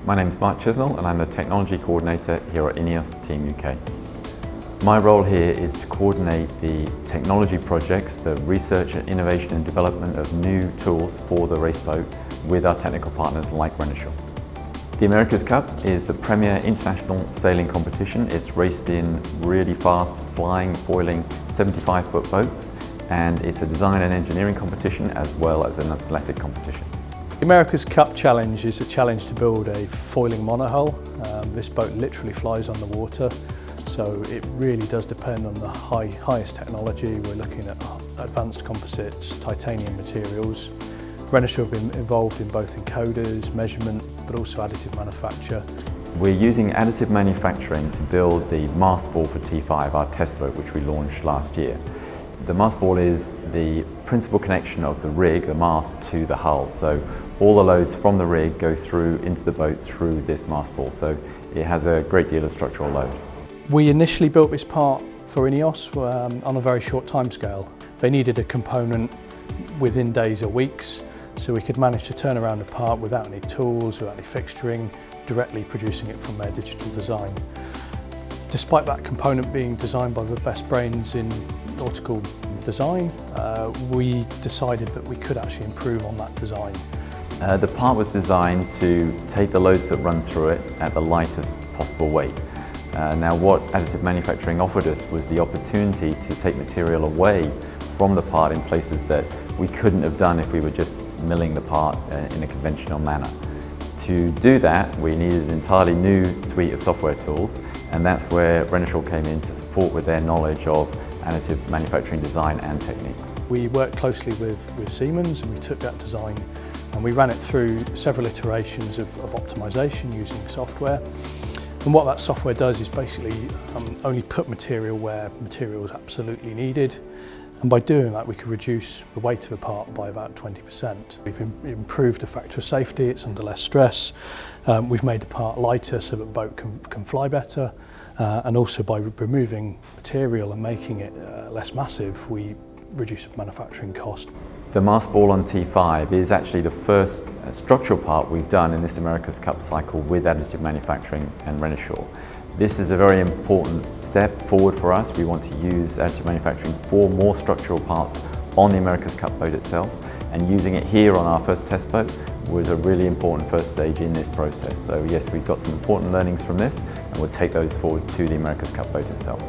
My name is Mark Chisnell and I'm the Technology Coordinator here at INEOS Team UK. My role here is to coordinate the technology projects, the research and innovation and development of new tools for the race boat with our technical partners like Renishaw. The America's Cup is the premier international sailing competition. It's raced in really fast, flying, foiling 75-foot boats, and it's a design and engineering competition as well as an athletic competition. The America's Cup challenge is a challenge to build a foiling monohull. This boat literally flies on the water, so it really does depend on the highest technology. We're looking at advanced composites, titanium materials. Renishaw have been involved in both encoders, measurement, but also additive manufacture. We're using additive manufacturing to build the Mast ball for T5, our test boat, which we launched last year. The mast ball is the principal connection of the rig, the mast, to the hull. So all the loads from the rig go through into the boat through this mast ball. So it has a great deal of structural load. We initially built this part for INEOS on a very short timescale. They needed a component within days or weeks, so we could manage to turn around a part without any tools, without any fixturing, directly producing it from their digital design. Despite that component being designed by the best brains in nautical design, we decided that we could actually improve on that design. The part was designed to take the loads that run through it at the lightest possible weight. Now what additive manufacturing offered us was the opportunity to take material away from the part in places that we couldn't have done if we were just milling the part in a conventional manner. To do that, we needed an entirely new suite of software tools, and that's where Renishaw came in to support with their knowledge of additive manufacturing design and techniques. We worked closely with Siemens, and we took that design and we ran it through several iterations of optimization using software. And what that software does is basically only put material where material is absolutely needed. And by doing that, we could reduce the weight of a part by about 20%. We've improved the factor of safety, it's under less stress. We've made the part lighter so that the boat can fly better. And also by removing material and making it less massive, we reduce the manufacturing cost. The mast ball on T5 is actually the first structural part we've done in this America's Cup cycle with additive manufacturing and Renishaw. This is a very important step forward for us. We want to use additive manufacturing for more structural parts on the America's Cup boat itself, and using it here on our first test boat was a really important first stage in this process. So yes, we've got some important learnings from this, and we'll take those forward to the America's Cup boat itself.